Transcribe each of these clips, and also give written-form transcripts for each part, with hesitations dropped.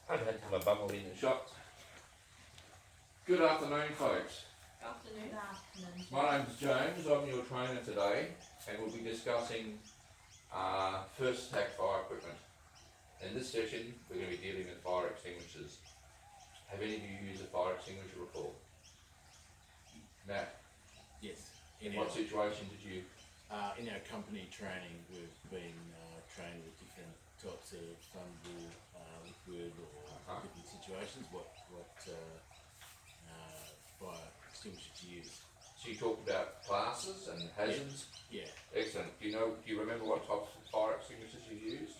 I've had to have a bubble in the shot. Good afternoon, folks. Afternoon. My name's James. I'm your trainer today, and we'll be discussing first attack fire equipment. In this session, we're going to be dealing with fire extinguishers. Have any of you used a fire extinguisher before? Matt? Yes. In what situation did you? In our company training, we've been trained with different types of flammable liquid or different situations. What fire extinguisher to use? So you talked about classes and hazards? Yeah. Excellent. Do you remember what types of fire extinguishers you used?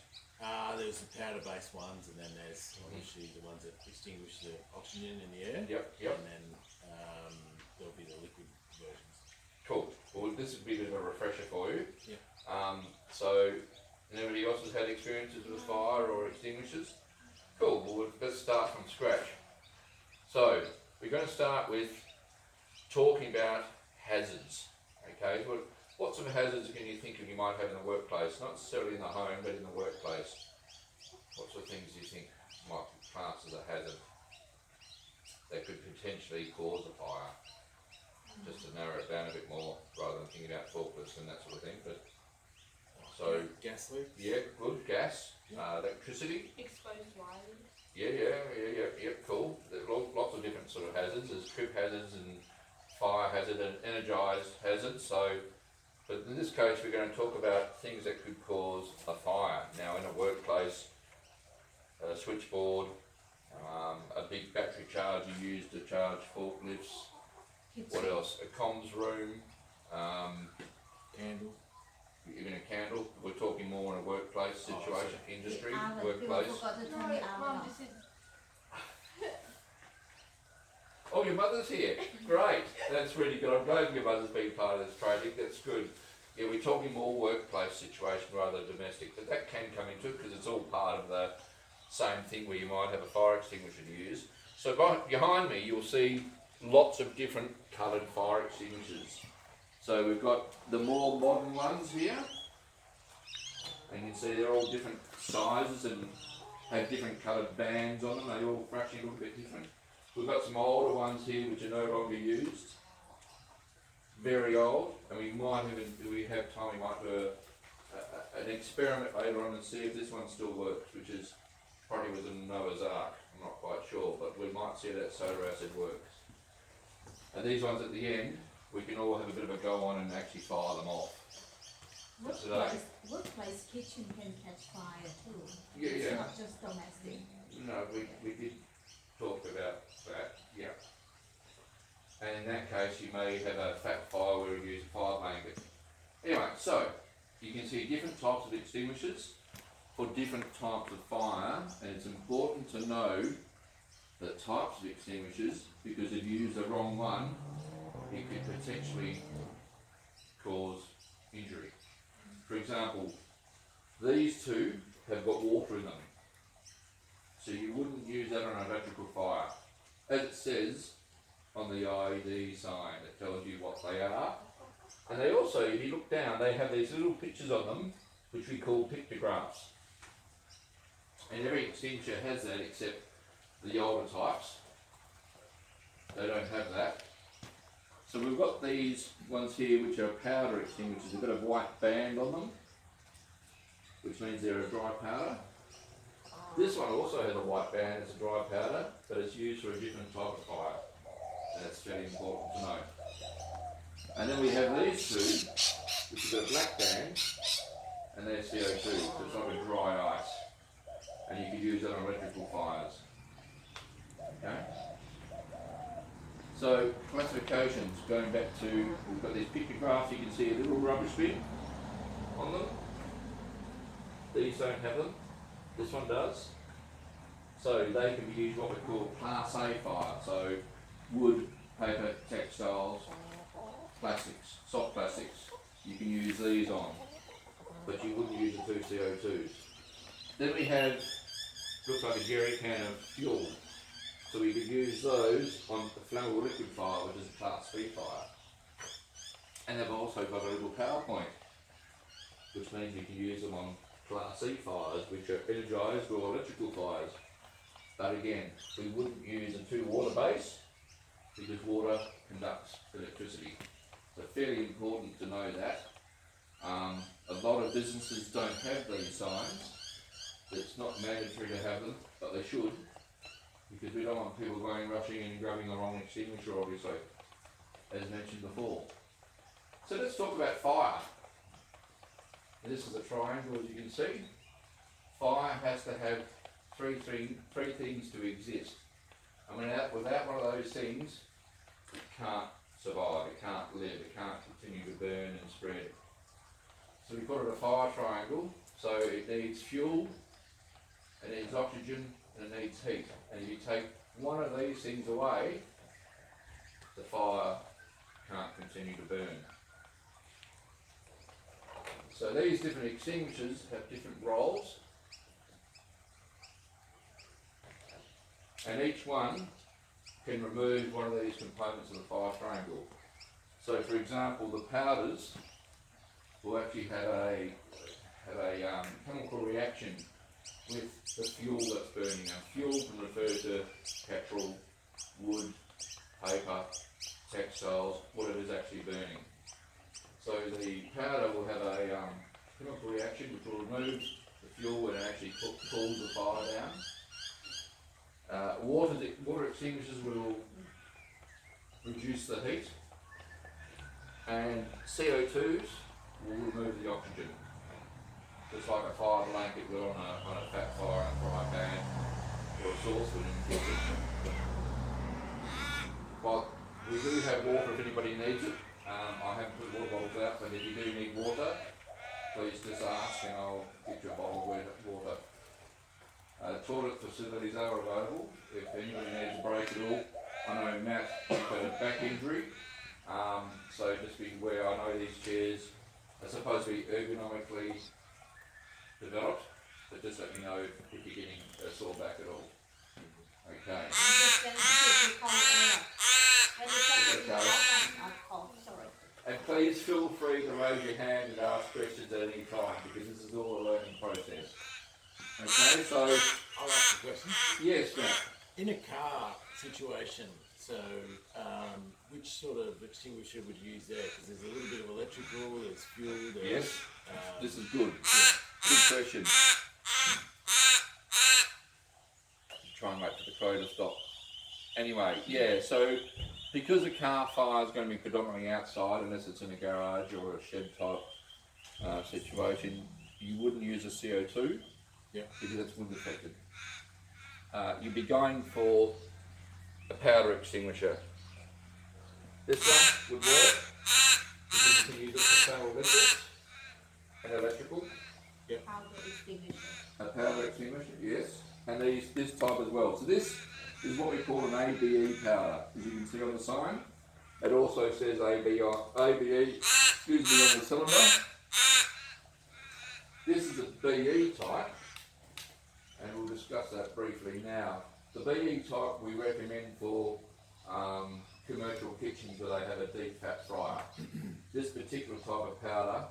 There's the powder-based ones, and then there's obviously the ones that extinguish the oxygen in the air. Yep. And then there'll be the liquid versions. Cool. Well, this would be a bit of a refresher for you. Yeah. So, anybody else has had experiences with fire or extinguishers? Cool. Well, let's start from scratch. So, we're going to start with talking about hazards. Okay. Well, what sort of hazards can you think of you might have in the workplace? Not necessarily in the home, but in the workplace. What sort of things do you think might be classed as a hazard that could potentially cause a fire? Just to narrow it down a bit more, rather than thinking about forklifts and that sort of thing. But so gas leaks. yeah, good. Gas, electricity. Exposed wires. Yeah. Cool. There's lots of different sort of hazards. There's trip hazards and fire hazard and energised hazards. So, but in this case, we're going to talk about things that could cause a fire. Now, in a workplace, a switchboard, a big battery charger used to charge forklifts. What else? A comms room, Candle. even a candle. We're talking more in a workplace situation, industry, Oven. workplace. People forgot to turn No, the oven Mum, off. this is Oh, your mother's here. Great. That's really good. I'm glad your mother's been part of this training. That's good. Yeah, we're talking more workplace situation rather than domestic, but that can come into it because it's all part of the same thing where you might have a fire extinguisher to use. So behind me, you'll see lots of different coloured fire extinguishers. So we've got the more modern ones here, and you can see they're all different sizes and have different coloured bands on them. They all actually look a bit different. We've got some older ones here which are no longer used, very old, and we might even, if we have time, we might do an experiment later on and see if this one still works, which is probably was in Noah's Ark. I'm not quite sure, but we might see that soda acid works. And these ones at the end, we can all have a bit of a go on and actually fire them off. Workplace kitchen can catch fire too. Yeah. It's not just domestic. No, we did talk about that, yeah. And in that case, you may have a fat fire where you use a fire blanket. Anyway, so you can see different types of extinguishers for different types of fire, and it's important to know the types of extinguishers because if you use the wrong one, it could potentially cause injury. For example, these two have got water in them, so you wouldn't use that on an electrical fire. As it says on the ID sign, it tells you what they are. And they also, if you look down, they have these little pictures on them, which we call pictographs. And every extinguisher has that except the older types. They don't have that. So we've got these ones here which are powder extinguishers. They've got a white band on them, which means they're a dry powder. This one also has a white band as a dry powder, but it's used for a different type of fire. And that's very important to know. And then we have these two, which have got a black band, and they're CO2, so it's like a dry ice. And you could use that on electrical fires. Okay? So, classifications, going back to, we've got these pictographs, you can see a little rubbish bin on them. These don't have them. This one does. So they can be used what we call Class A fire. So wood, paper, textiles, plastics, soft plastics. You can use these on, but you wouldn't use the two CO2s. Then we have, looks like a jerry can of fuel. So we could use those on the flammable liquid fire, which is a Class B fire. And they've also got a little power point, which means you can use them on Class C fires, which are energised or electrical fires. But again, we wouldn't use a two-water base because water conducts electricity. So fairly important to know that. A lot of businesses don't have these signs. It's not mandatory to have them, but they should, because we don't want people going rushing in and grabbing the wrong extinguisher, obviously, as mentioned before. So let's talk about fire. And this is a triangle, as you can see. Fire has to have three things to exist. And without one of those things, it can't survive, it can't live, it can't continue to burn and spread. So we call it a fire triangle. So it needs fuel, it needs oxygen, and it needs heat. And if you take one of these things away, the fire can't continue to burn. So these different extinguishers have different roles, and each one can remove one of these components of the fire triangle. So for example, the powders will actually have a chemical reaction with the fuel that's burning. Now fuel can refer to petrol, wood, paper, textiles, whatever is actually burning. So the powder will have a chemical reaction which will remove the fuel and actually cools the fire down. Water extinguishers will reduce the heat, and CO2s will remove the oxygen. Just like a fire blanket will on a fat fire in a frying pan or a saucepan in the kitchen. But we do have water if anybody needs it. I haven't put water bottles out, but if you do need water, please just ask and I'll get you a bottle of water. Toilet facilities are available if anybody needs a break at all. I know Matt had a back injury, so just be aware. I know these chairs are supposed to be ergonomically developed, but just let me know if you're getting a sore back at all. Okay. I'm just going to keep you cold air. When you take it off, cough, sorry. And please feel free to raise your hand and ask questions at any time, because this is all a learning process. Okay, so I'll ask a question. yes, Matt. In a car situation, so which sort of extinguisher would you use there? Because there's a little bit of electrical, there's fuel, there's... Yes, this is good. Good question. Try and wait for the crow to stop. Anyway, yeah, so because a car fire is going to be predominantly outside, unless it's in a garage or a shed type situation, you wouldn't use a CO2 because it's wind affected. You'd be going for a powder extinguisher. This one would work because you can use it for thermal liquids and electrical. Powder extinguisher. A powder extinguisher, yes, and this type as well. So this is what we call an ABE powder, as you can see on the sign. It also says ABE, on the cylinder. This is a BE type, and we'll discuss that briefly now. The BE type we recommend for commercial kitchens where they have a deep fat fryer. This particular type of powder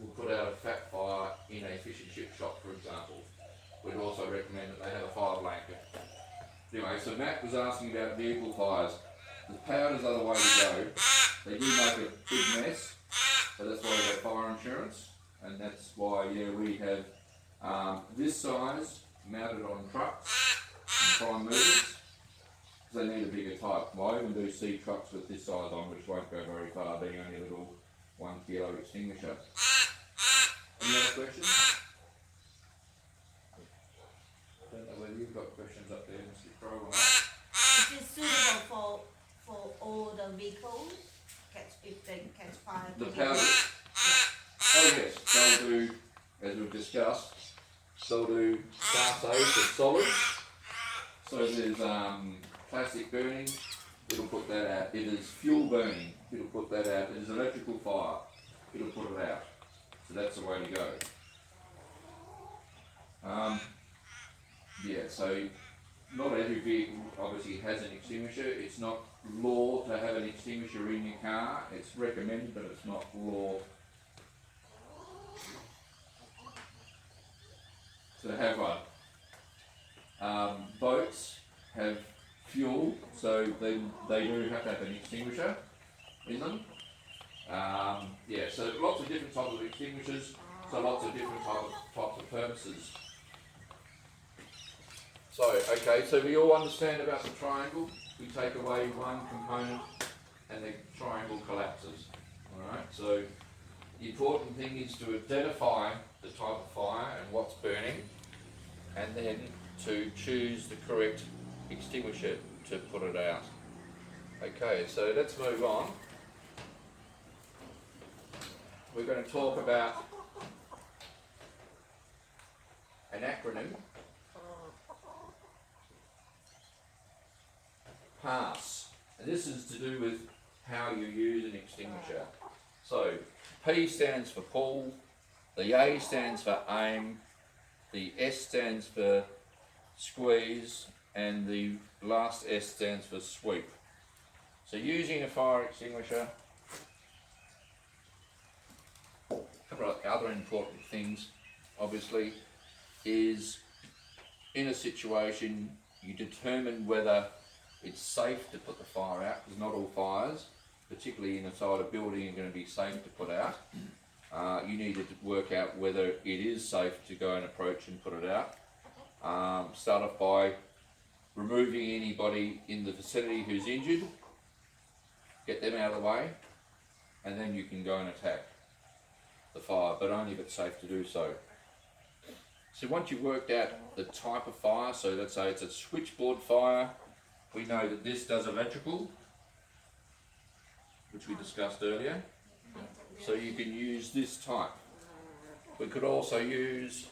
will put out a fat fire in a fish and chip shop, for example. We'd also recommend that they have a fire blanket. Anyway, so Matt was asking about vehicle fires. The powders are the way to go. They do make a big mess, so that's why we have fire insurance, and that's why we have this size mounted on trucks and prime movers, because they need a bigger type. Well, I even do see trucks with this size on, which won't go very far, being only a little 1 kilo extinguisher. Any other questions? I don't know whether you've got questions up there, Mr. Crow, or not. Is it suitable for all the vehicles? If they catch fire? The powders? Oh yes, they'll do, as we've discussed, they'll do Class A for solids. So there's plastic burning, it'll put that out. It is fuel burning, it'll put that out. It is electrical fire, it'll put it out. So that's the way to go. So not every vehicle obviously has an extinguisher. It's not law to have an extinguisher in your car. It's recommended, but it's not law to have one. so then they do have to have an extinguisher in them. Yeah, so lots of different types of extinguishers, so lots of different types of purposes. So, okay, so we all understand about the triangle. We take away one component and the triangle collapses. Alright, so the important thing is to identify the type of fire and what's burning, and then to choose the correct extinguisher to put it out. Okay, so let's move on. We're going to talk about an acronym, PASS, and this is to do with how you use an extinguisher. So P stands for pull, the A stands for aim, the S stands for squeeze, and the last S stands for sweep. So using a fire extinguisher, a couple of other important things obviously is, in a situation you determine whether it's safe to put the fire out, because not all fires, particularly inside a building, are going to be safe to put out. You need to work out whether it is safe to go and approach and put it out. Start off by removing anybody in the vicinity who's injured, get them out of the way, and then you can go and attack the fire, but only if it's safe to do so. So once you've worked out the type of fire, so let's say it's a switchboard fire, we know that this does electrical, which we discussed earlier. So you can use this type. We could also use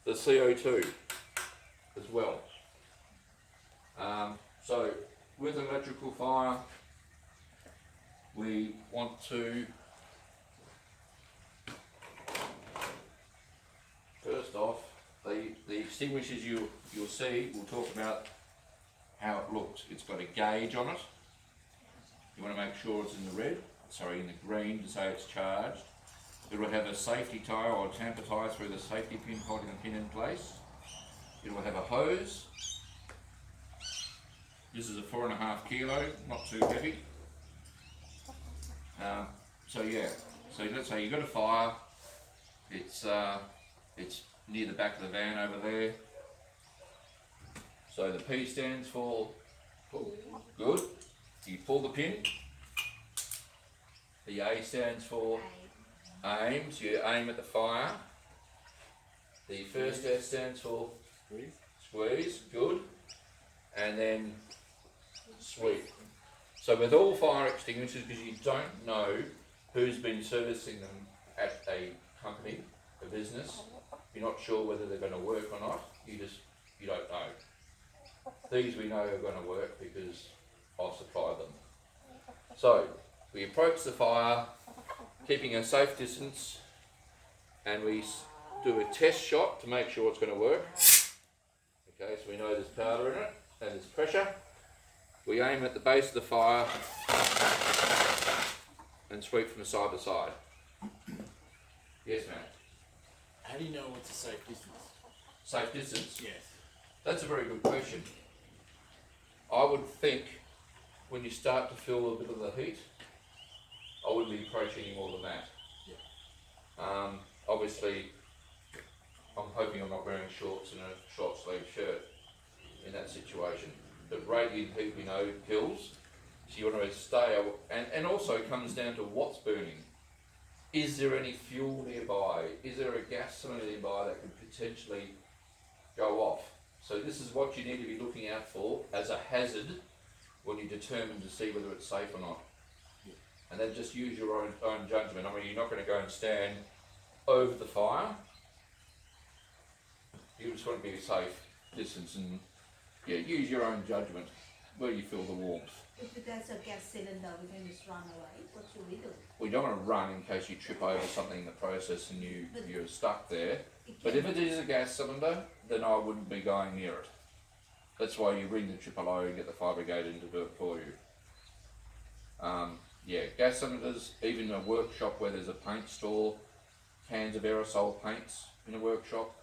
the CO2 as well. So with electrical fire, we want to first off, the extinguishers you'll see, we'll talk about how it looks. It's got a gauge on it. You want to make sure it's in the green to say it's charged. It will have a safety tie or a tamper tie through the safety pin holding the pin in place. It will have a hose. This is a 4.5 kilo, not too heavy. So let's say you've got a fire. It's near the back of the van over there. So the P stands for pull. Good. You pull the pin. The A stands for aim, so you aim at the fire. The first S stands for squeeze. Good. And then sweep. So with all fire extinguishers, because you don't know who's been servicing them at a company, a business, you're not sure whether they're going to work or not, you don't know. These we know are going to work because I've supplied them. So we approach the fire, keeping a safe distance, and we do a test shot to make sure it's going to work. Okay, so we know there's powder in it and there's pressure. We aim at the base of the fire and sweep from side to side. Yes, ma'am. How do you know what's a safe distance? Safe distance? Yes. That's a very good question. I would think when you start to feel a bit of the heat, I wouldn't be approaching any more than that. Yeah. Obviously, I'm hoping I'm not wearing shorts and a short sleeve shirt in that situation. But radiant heat we know kills, so you want to stay, and also it comes down to what's burning. Is there any fuel nearby? Is there a gas cylinder nearby that could potentially go off? So this is what you need to be looking out for as a hazard when you determine to see whether it's safe or not. Yeah. And then just use your own judgment. I mean, you're not going to go and stand over the fire. You just want to be a safe distance and use your own judgment where you feel the warmth. If there's a gas cylinder, we can just run away. What should we do? We don't want to run in case you trip over something in the process and you're stuck there. But if it is a gas cylinder, then I wouldn't be going near it. That's why you ring the AAO and get the fire brigade in to do it for you. Gas cylinders, even a workshop where there's a paint store, cans of aerosol paints in a workshop,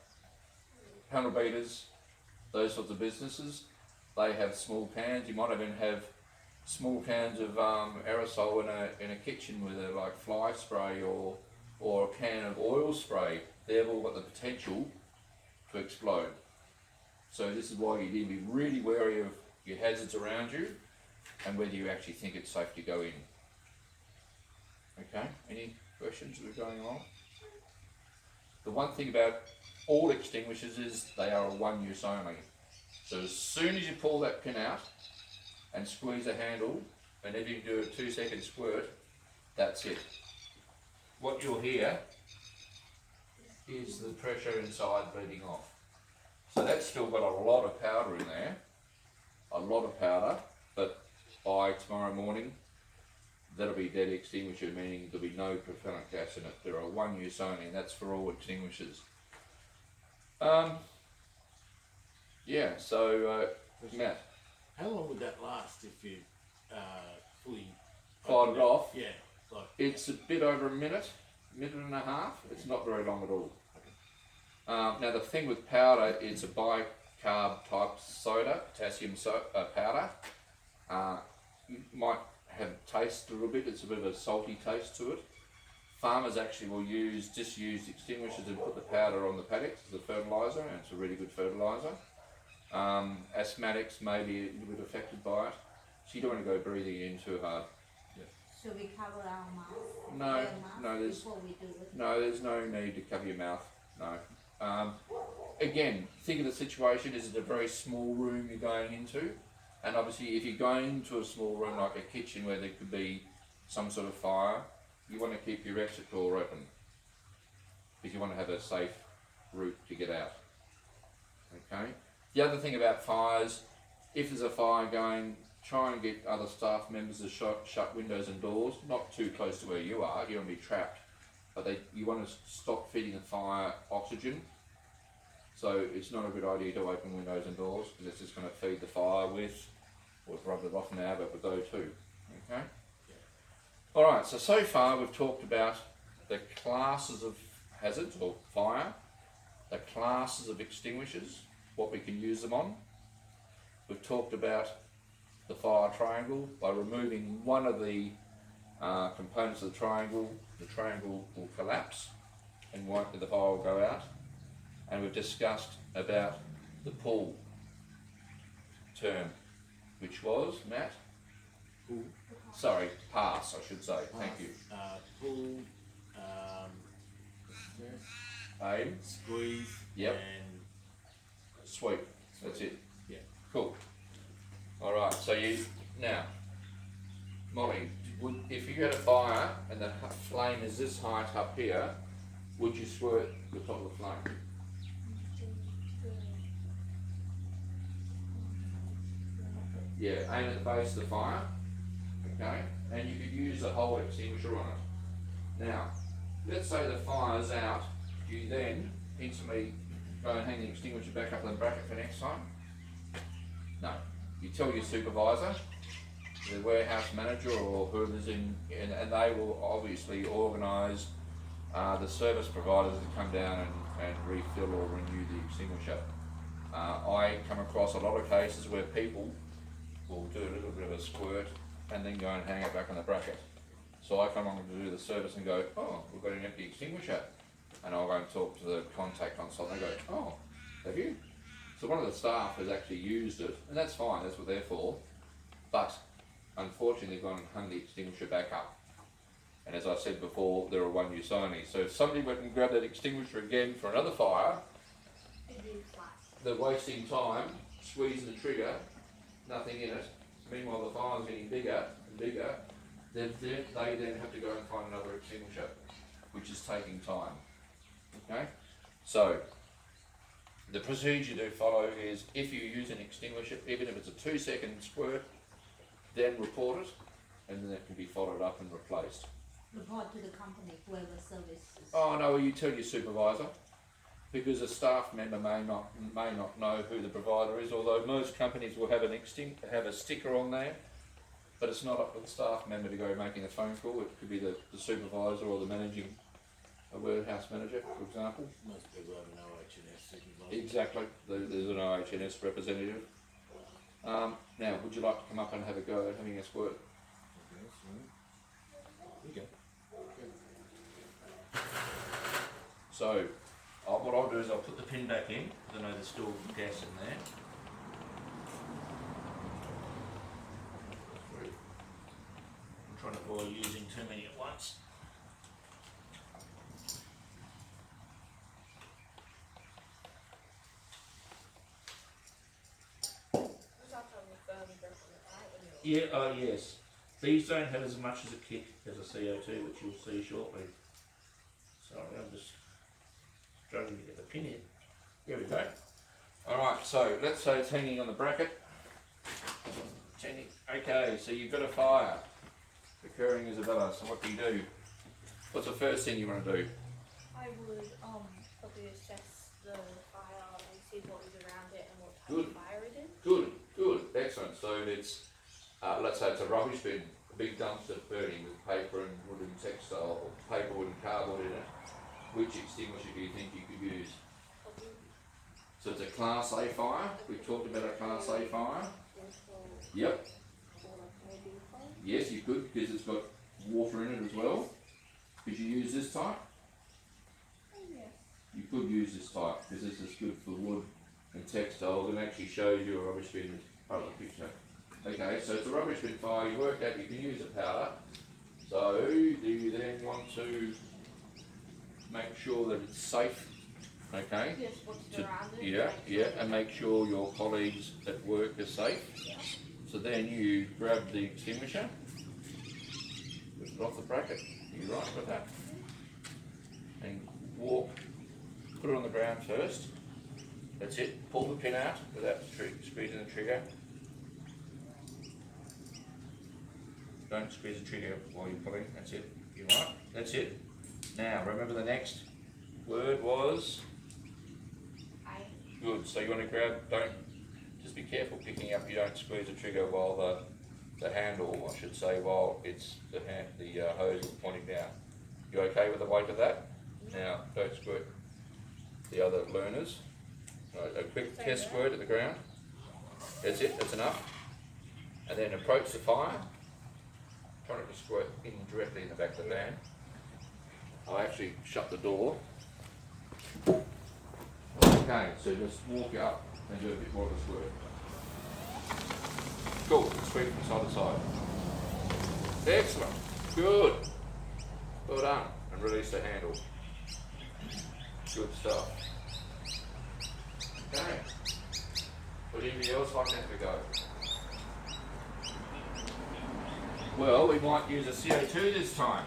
panel beaters, those sorts of businesses, they have small cans. You might even have small cans of aerosol in a kitchen with a like fly spray or a can of oil spray. They've all got the potential to explode. So this is why you need to be really wary of your hazards around you and whether you actually think it's safe to go in. Okay, any questions that are going along? The one thing about all extinguishers is they are a one use only. So as soon as you pull that pin out and squeeze the handle, and if you do a 2-second squirt, that's it. What you'll hear is the pressure inside bleeding off. So that's still got a lot of powder in there, a lot of powder, but by tomorrow morning, that'll be dead extinguisher, meaning there'll be no propellant gas in it. There are one use only, and that's for all extinguishers. Yeah, so Matt, How long would that last if you fully fired it off. Yeah, like It's a bit over a minute and a half. It's not very long at all. Now the thing with powder, it's a bicarb type soda, potassium powder. You might have taste a little bit. It's a bit of a salty taste to it. Farmers actually will use disused extinguishers and put the powder on the paddocks as a fertiliser, and it's a really good fertiliser. Asthmatics may be a little bit affected by it, so you don't want to go breathing in too hard. Should we cover our mouth? No, Wear a mask before we do it? No, there's no need to cover your mouth. No. Again, think of the situation. Is it a very small room you're going into? And obviously, if you're going into a small room like a kitchen where there could be some sort of fire, you want to keep your exit door open because you want to have a safe route to get out. Okay. The other thing about fires, if there's a fire going, try and get other staff members to shut windows and doors, not too close to where you are. You don't want to be trapped, but you want to stop feeding the fire oxygen. So it's not a good idea to open windows and doors because it's just going to feed the fire with, or rub it off now, but with O2. Okay. All right. So far we've talked about the classes of hazards or fire, the classes of extinguishers, what we can use them on. We've talked about the fire triangle. By removing one of the components of the triangle will collapse and the fire will go out. And we've discussed about the pull term, which was, Matt? pull, Sorry, pass, I should say. Thank you. pull, Aim, squeeze, Yep. and sweep. That's it. Yeah. Cool. All right. So now, Molly, if you had a fire and the flame is this height up here, would you squirt the top of the flame? Yeah, aim at the base of the fire, okay? And you could use a whole extinguisher on it. Now, let's say the fire's out, do you then instantly go and hang the extinguisher back up in the bracket for next time? No. You tell your supervisor, the warehouse manager or whoever's and they will obviously organise the service providers to come down and refill or renew the extinguisher. I come across a lot of cases where people will do a little bit of a squirt and then go and hang it back on the bracket. So I come on to do the service and go, oh, we've got an empty extinguisher. And I'll go and talk to the contact on site and they go, oh, have you? So one of the staff has actually used it, and that's fine, that's what they're for. But unfortunately they've gone and hung the extinguisher back up. And as I said before, they're a one use only. So if somebody went and grabbed that extinguisher again for another fire, they're wasting time, squeezing the trigger, nothing in it. Meanwhile, the fire's getting bigger and bigger. They then have to go and find another extinguisher, which is taking time. Okay? So, the procedure to follow is if you use an extinguisher, even if it's a 2-second squirt, then report it, and then it can be followed up and replaced. Report to the company, whoever services. Oh no, well, you tell your supervisor, because a staff member may not know who the provider is. Although most companies will have have a sticker on there, but it's not up to the staff member to go making a phone call. It could be the supervisor or the managing warehouse manager, for example. most people have an OH&S supervisor. Exactly. There's an OH&S representative. Now, would you like to come up and have a go at having us work? You go. So, what I'll do is I'll put the pin back in, because I know there's still gas in there. I'm trying to avoid using too many at once. Yeah, yes. These don't have as much as a kick as a CO2, which you'll see shortly. Sorry, I'm just struggling to get the pin in. There we go. Alright, so let's say it's hanging on the bracket. Okay, so you've got a fire occurring, Isabella, so what do? What's the first thing you want to do? I would probably assess the fire and see what is around it and what type Good. of fire it is. Good, excellent. So it's, let's say it's a rubbish bin, a big dumpster burning with paper and wood and textile, or paper, wood and cardboard in it. Which extinguisher do you think you could use? So it's a Class A fire. We talked about a Class A fire. Yep. Yes, you could, because it's got water in it as well. Could you use this type? You could use this type, because this is good for wood and textiles, and actually shows you a rubbish bin as part of the picture. Okay, so it's a rubbish bin fire. You worked out you can use a powder. So do you then want to make sure that it's safe? Okay. Yes, what's around it. Yeah, and make sure your colleagues at work are safe. Yeah. So then you grab the extinguisher, lift it off the bracket, you're right with that, and walk, put it on the ground first. That's it. Pull the pin out without squeezing the trigger. Don't squeeze the trigger while you're pulling. That's it. You're right. That's it. Now remember the next word was? Good. So you want to grab. Just be careful picking up. You don't squeeze the trigger while the handle, I should say, while it's the hose is pointing down. You okay with the weight of that? Now don't squirt. The other learners. A quick test squirt at the ground. That's it. That's enough. And then approach the fire. Try not to squirt in directly in the back of the van. I'll actually shut the door. Okay, so just walk up and do a bit more of a squirt. Cool, sweep from side to side. Excellent, good. Well done, and release the handle. Good stuff. Okay, would anybody else like to have a go? Well, we might use a CO2 this time.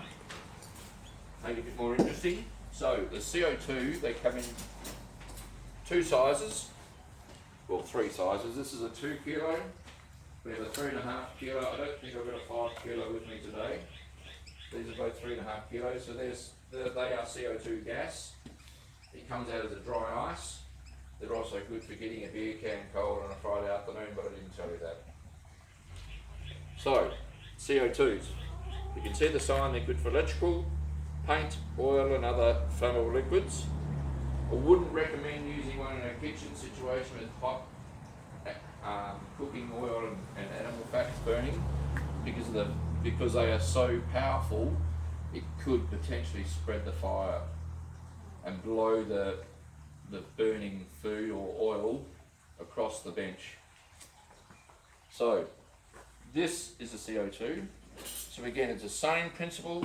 Make it a bit more interesting. So the CO2, they come in two sizes, well 3 sizes. This is a 2 kilo, we have a 3.5 kilo. I don't think I've got a 5 kilo with me today. These are both 3.5 kilos, so they are CO2 gas. It comes out as a dry ice. They're also good for getting a beer can cold on a Friday afternoon, but I didn't tell you that. So, CO2s. You can see the sign, they're good for electrical, paint, oil and other flammable liquids. I wouldn't recommend using one in a kitchen situation with hot cooking oil and animal fats burning because they are so powerful. It could potentially spread the fire and blow the burning food or oil across the bench. So this is a CO2. So again, it's the same principle.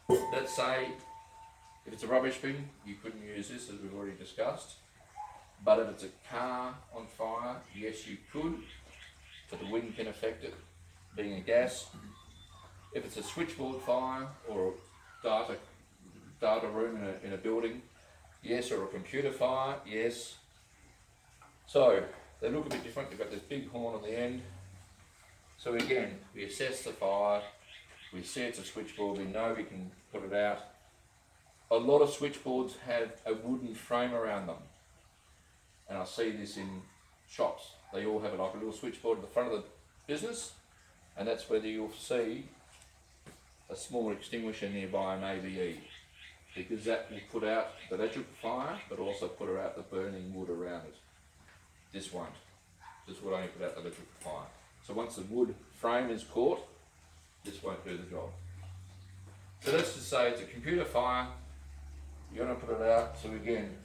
Let's say if it's a rubbish bin, you couldn't use this, as we've already discussed. But if it's a car on fire, yes, you could, but the wind can affect it, being a gas. If it's a switchboard fire or a data room in a building, yes, or a computer fire, yes. So they look a bit different. They've got this big horn on the end. So again, we assess the fire. We see it's a switchboard. We know we can put it out. A lot of switchboards have a wooden frame around them, and I see this in shops. They all have like a little switchboard at the front of the business, and that's where you'll see a small extinguisher nearby an ABE, because that will put out the electrical fire, but also put out the burning wood around it. This won't. This will only put out the electrical fire. So once the wood frame is caught, this won't do the job. So let's just say it's a computer fire, you're going to put it out. So again,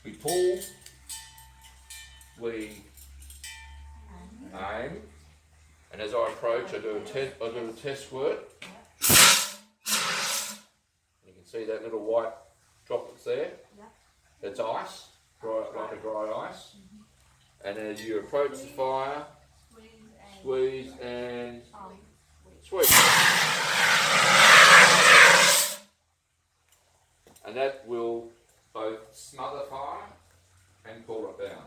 we pull, we aim, and as I approach, I do a test squirt. You can see that little white droplets there. That's ice, like a dry ice. And as you approach the fire, squeeze and sweep. And that will both smother fire and cool it down.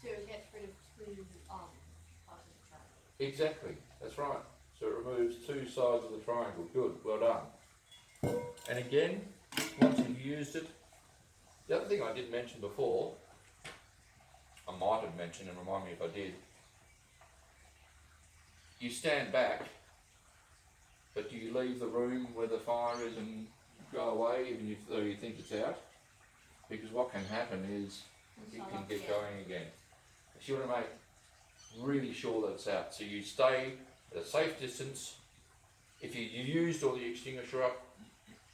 So it gets rid of two part of the triangle. Exactly, that's right. So it removes two sides of the triangle. Good, well done. And again, once you've used it, the other thing I did mention before, I might have mentioned, and remind me if I did, you stand back, but do you leave the room where the fire is and go away even though you think it's out? Because what can happen is it can get going again. So you want to make really sure that it's out. So you stay at a safe distance. If you used all the extinguisher up,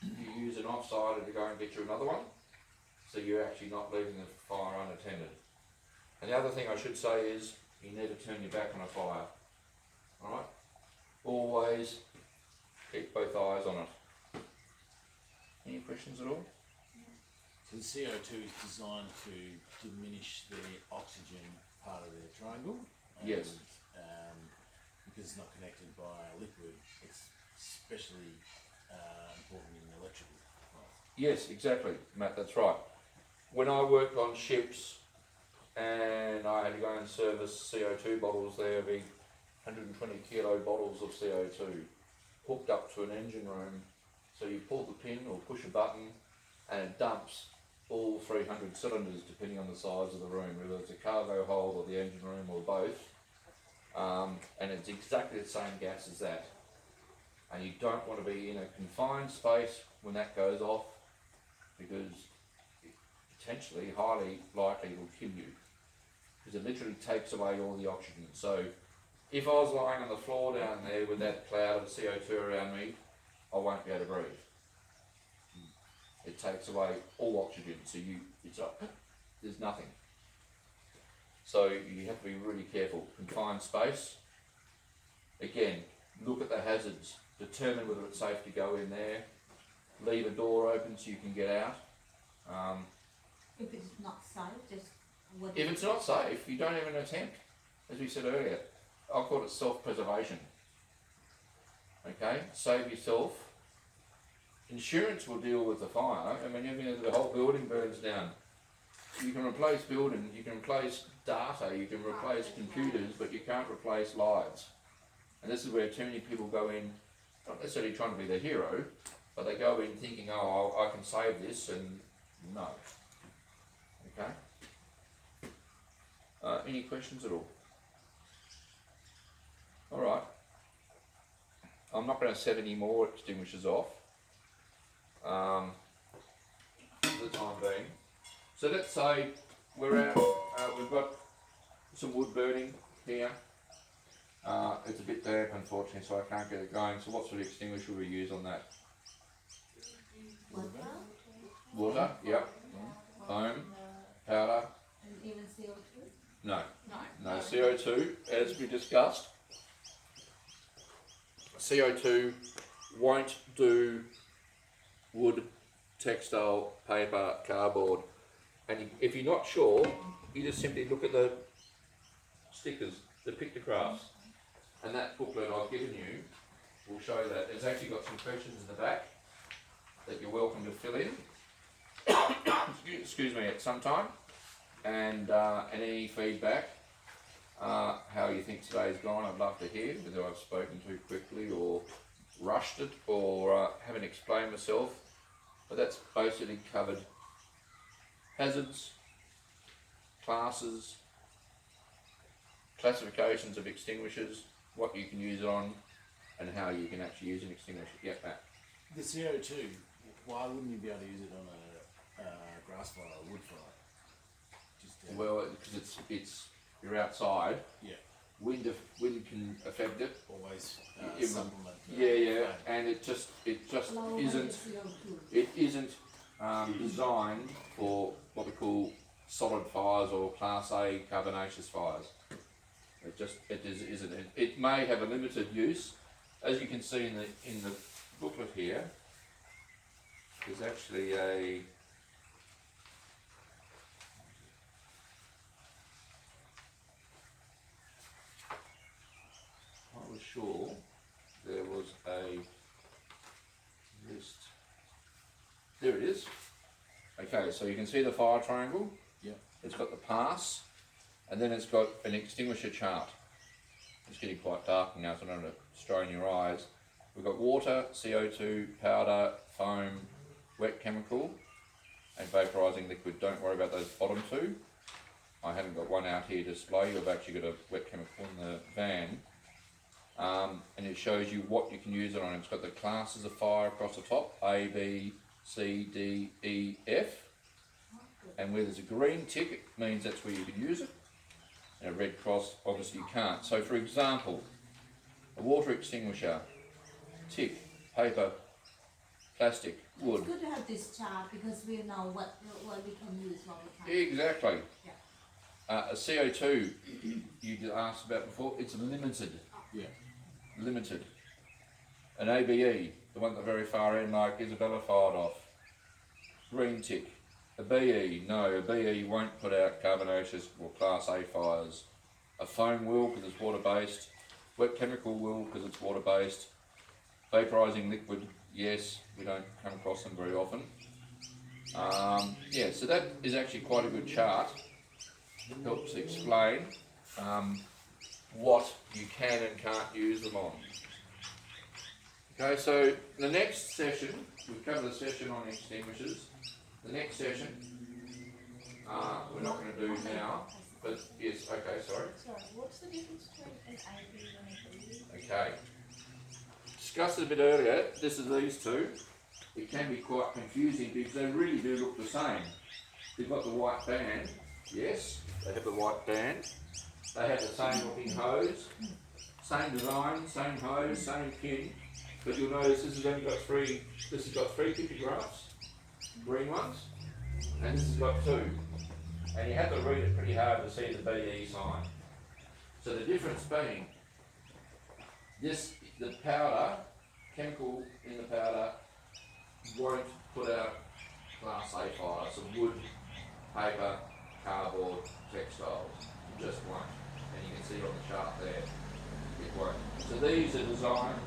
you use an offsider to go and get you another one. So you're actually not leaving the fire unattended. And the other thing I should say is you never turn your back on a fire. Alright? Always keep both eyes on it. Any questions at all? So the CO2 is designed to diminish the oxygen part of the triangle. And, Yes. Because it's not connected by a liquid, it's especially important in electrical. Yes, exactly, Matt, that's right. When I worked on ships and I had to go and service CO2 bottles, there big 120 kilo bottles of CO2 hooked up to an engine room. So you pull the pin or push a button and it dumps all 300 cylinders depending on the size of the room, whether it's a cargo hold or the engine room or both. And it's exactly the same gas as that. And you don't want to be in a confined space when that goes off, because it potentially, highly likely, will kill you. Because it literally takes away all the oxygen. So if I was lying on the floor down there with that cloud of CO2 around me, I won't be able to breathe. It takes away all oxygen, so it's up. There's nothing. So you have to be really careful. Confined space. Again, look at the hazards. Determine whether it's safe to go in there. Leave a door open so you can get out. If it's not safe, just what? If it's not safe, you don't even attempt. As we said earlier, I'll call it self-preservation. Okay, save yourself. Insurance will deal with the fire. I mean, if the whole building burns down, you can replace buildings, you can replace data, you can replace computers, but you can't replace lives. And this is where too many people go in, not necessarily trying to be the hero, but they go in thinking, oh, I can save this, and no. Okay? Any questions at all? Alright. I'm not going to set any more extinguishers off for the time being. So let's say we're out, we've got some wood burning here. It's a bit damp, unfortunately, so I can't get it going. So what sort of extinguisher will we use on that? Water, yep. Foam, powder. And even CO2? No. No CO2, as we discussed. CO2 won't do wood, textile, paper, cardboard. And if you're not sure, you just simply look at the stickers, the pictographs. And that booklet I've given you will show that. It's actually got some questions in the back that you're welcome to fill in. Excuse me, at some time. And any feedback, how you think today's gone, I'd love to hear, whether I've spoken too quickly or rushed it or haven't explained myself. But that's basically covered hazards, classes, classifications of extinguishers, what you can use it on, and how you can actually use an extinguisher. Yep, Matt. The CO2, why wouldn't you be able to use it on a grass fire or wood fire? Just Well, because you're outside. Yeah. Wind can affect it. always It- supplement. Yeah, flame. and it just Lower isn't. CO2. It isn't designed for what we call solid fires or Class A carbonaceous fires. Isn't. It may have a limited use, as you can see in the booklet here. There's actually a I was sure there was a list. There it is. Okay, so you can see the fire triangle. Yeah. It's got the pass, and then it's got an extinguisher chart. It's getting quite dark now, so I don't want to strain your eyes. We've got water, CO2, powder, foam, wet chemical, and vaporising liquid. Don't worry about those bottom two. I haven't got one out here to display. You've actually got a wet chemical in the van. And it shows you what you can use it on. It's got the classes of fire across the top, A, B, C, D, E, F. And where there's a green tick, it means that's where you can use it. And a red cross, obviously you can't. So for example, a water extinguisher, tick, paper, plastic, wood. It's good to have this chart because we know what we can use, what we can't. Exactly. Yeah. A CO2, you asked about before, it's limited. Yeah. Limited. An ABE, the one at the very far end, like Isabella fired off. Green tick. A BE, no, a BE won't put out carbonaceous or Class A fires. A foam will because it's water based. Wet chemical will because it's water based. Vaporising liquid, yes, we don't come across them very often. Yeah, so that is actually quite a good chart. It helps explain what you can and can't use them on. Okay, so the next session, we've covered the session on extinguishers. The next session, we're not going to do now, but yes, okay, sorry. Sorry, what's the difference between an AB and an AB? Okay. Discussed it a bit earlier, this is these two. It can be quite confusing because they really do look the same. They've got the white band, yes, they have the white band. They have the same looking hose, same design, same hose, same pin. But you'll notice this has only got three pictographs, green ones, and this has got two. And you have to read it pretty hard to see the BE sign. So the difference being, the powder, chemical in the powder, won't put out Class A fires, so wood, paper, cardboard, textiles, it just won't. And you can see it on the chart there, it won't. So these are designed